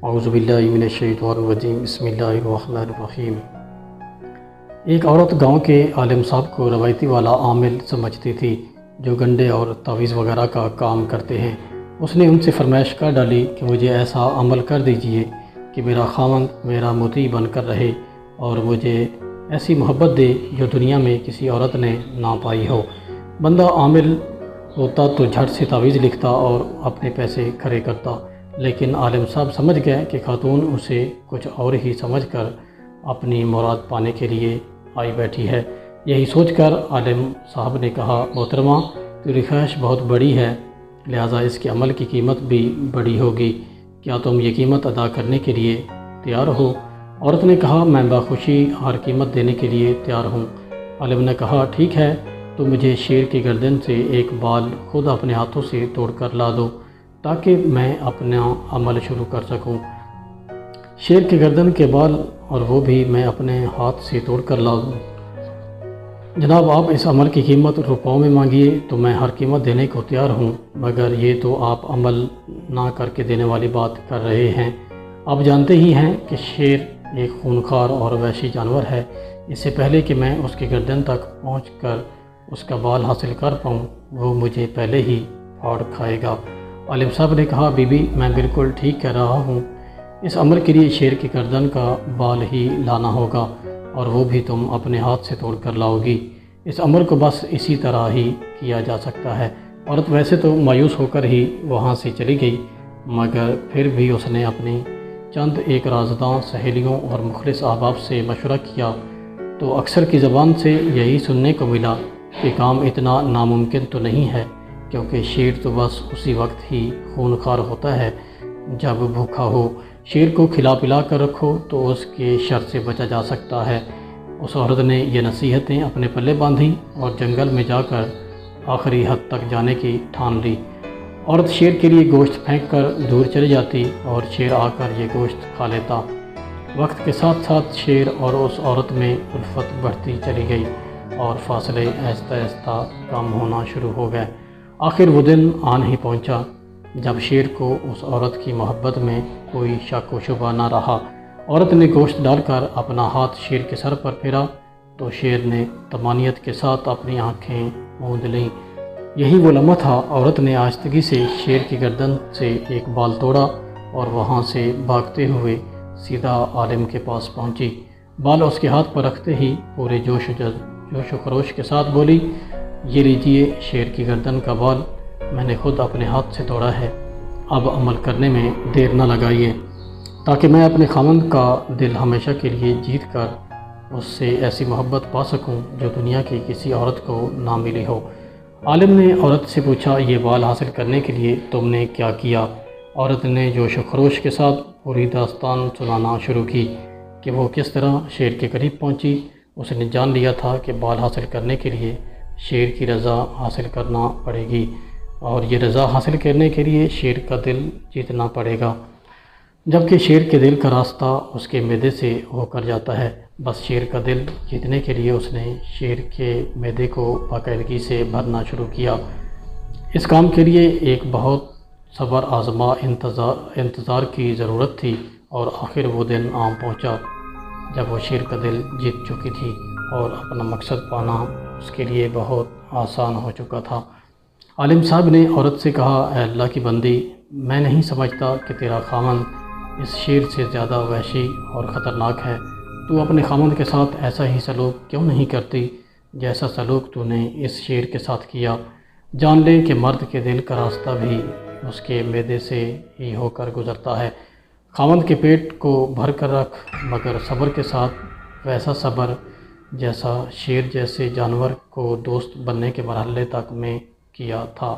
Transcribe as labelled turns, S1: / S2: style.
S1: اعوذ باللہ من الشیطان الرجیم، بسم اللہ الرحمن الرحیم۔ ایک عورت گاؤں کے عالم صاحب کو روایتی والا عامل سمجھتی تھی جو گنڈے اور تعویذ وغیرہ کا کام کرتے ہیں۔ اس نے ان سے فرمائش کر ڈالی کہ مجھے ایسا عمل کر دیجئے کہ میرا خاوند میرا مطیع بن کر رہے اور مجھے ایسی محبت دے جو دنیا میں کسی عورت نے نہ پائی ہو۔ بندہ عامل ہوتا تو جھٹ سے تعویذ لکھتا اور اپنے پیسے کھڑے کرتا، لیکن عالم صاحب سمجھ گئے کہ خاتون اسے کچھ اور ہی سمجھ کر اپنی مراد پانے کے لیے آئی بیٹھی ہے۔ یہی سوچ کر عالم صاحب نے کہا، محترمہ تیری خواہش بہت بڑی ہے، لہٰذا اس کے عمل کی قیمت بھی بڑی ہوگی، کیا تم یہ قیمت ادا کرنے کے لیے تیار ہو؟ عورت نے کہا، میں بخوشی ہر قیمت دینے کے لیے تیار ہوں۔ عالم نے کہا، ٹھیک ہے، تو مجھے شیر کی گردن سے ایک بال خود اپنے ہاتھوں سے توڑ کر لا دو تاکہ میں اپنا عمل شروع کر سکوں۔ شیر کی گردن کے بال اور وہ بھی میں اپنے ہاتھ سے توڑ کر لا دوں؟ جناب، آپ اس عمل کی قیمت روپوں میں مانگیے تو میں ہر قیمت دینے کو تیار ہوں، مگر یہ تو آپ عمل نہ کر کے دینے والی بات کر رہے ہیں۔ آپ جانتے ہی ہیں کہ شیر ایک خونخوار اور وحشی جانور ہے۔ اس سے پہلے کہ میں اس کی گردن تک پہنچ کر اس کا بال حاصل کر پاؤں، وہ مجھے پہلے ہی پھاڑ کھائے گا۔ عالم صاحب نے کہا، بی بی میں بالکل ٹھیک کہہ رہا ہوں، اس عمل کے لیے شیر کی گردن کا بال ہی لانا ہوگا اور وہ بھی تم اپنے ہاتھ سے توڑ کر لاؤ گی۔ اس عمل کو بس اسی طرح ہی کیا جا سکتا ہے۔ عورت ویسے تو مایوس ہو کر ہی وہاں سے چلی گئی، مگر پھر بھی اس نے اپنی چند ایک رازداں سہیلیوں اور مخلص احباب سے مشورہ کیا تو اکثر کی زبان سے یہی سننے کو ملا کہ کام اتنا ناممکن تو نہیں ہے، کیونکہ شیر تو بس اسی وقت ہی خونخوار ہوتا ہے جب بھوکا ہو۔ شیر کو کھلا پلا کر رکھو تو اس کے شر سے بچا جا سکتا ہے۔ اس عورت نے یہ نصیحتیں اپنے پلے باندھیں اور جنگل میں جا کر آخری حد تک جانے کی ٹھان لی۔ عورت شیر کے لیے گوشت پھینک کر دور چلی جاتی اور شیر آ کر یہ گوشت کھا لیتا۔ وقت کے ساتھ ساتھ شیر اور اس عورت میں الفت بڑھتی چلی گئی اور فاصلے آہستہ آہستہ کم ہونا شروع ہو گئے۔ آخر وہ دن آن ہی پہنچا جب شیر کو اس عورت کی محبت میں کوئی شک و شبہ نہ رہا۔ عورت نے گوشت ڈال کر اپنا ہاتھ شیر کے سر پر پھیرا تو شیر نے طمانینت کے ساتھ اپنی آنکھیں موند لیں۔ یہی وہ لمحہ تھا۔ عورت نے آہستگی سے شیر کی گردن سے ایک بال توڑا اور وہاں سے بھاگتے ہوئے سیدھا عالم کے پاس پہنچی۔ بال اس کے ہاتھ پر رکھتے ہی پورے جوش و خروش کے ساتھ بولی، یہ لیجئے شیر کی گردن کا بال، میں نے خود اپنے ہاتھ سے توڑا ہے، اب عمل کرنے میں دیر نہ لگائیے تاکہ میں اپنے خاوند کا دل ہمیشہ کے لیے جیت کر اس سے ایسی محبت پا سکوں جو دنیا کی کسی عورت کو نہ ملی ہو۔ عالم نے عورت سے پوچھا، یہ بال حاصل کرنے کے لیے تم نے کیا کیا؟ عورت نے جوش و خروش کے ساتھ پوری داستان سنانا شروع کی کہ وہ کس طرح شیر کے قریب پہنچی۔ اس نے جان لیا تھا کہ بال حاصل کرنے کے لیے شیر کی رضا حاصل کرنا پڑے گی اور یہ رضا حاصل کرنے کے لیے شیر کا دل جیتنا پڑے گا، جبکہ شیر کے دل کا راستہ اس کے معدے سے ہو کر جاتا ہے۔ بس شیر کا دل جیتنے کے لیے اس نے شیر کے معدے کو باقاعدگی سے بھرنا شروع کیا۔ اس کام کے لیے ایک بہت صبر آزما انتظار کی ضرورت تھی اور آخر وہ دن آن پہنچا جب وہ شیر کا دل جیت چکی تھی اور اپنا مقصد پانا اس کے لیے بہت آسان ہو چکا تھا۔ عالم صاحب نے عورت سے کہا، اے اللہ کی بندی، میں نہیں سمجھتا کہ تیرا خاوند اس شیر سے زیادہ وحشی اور خطرناک ہے۔ تو اپنے خاوند کے ساتھ ایسا ہی سلوک کیوں نہیں کرتی جیسا سلوک تو نے اس شیر کے ساتھ کیا؟ جان لے کہ مرد کے دل کا راستہ بھی اس کے معدے سے ہی ہو کر گزرتا ہے۔ خاوند کے پیٹ کو بھر کر رکھ، مگر صبر کے ساتھ، ویسا صبر جیسا شیر جیسے جانور کو دوست بننے کے مرحلے تک میں کیا تھا۔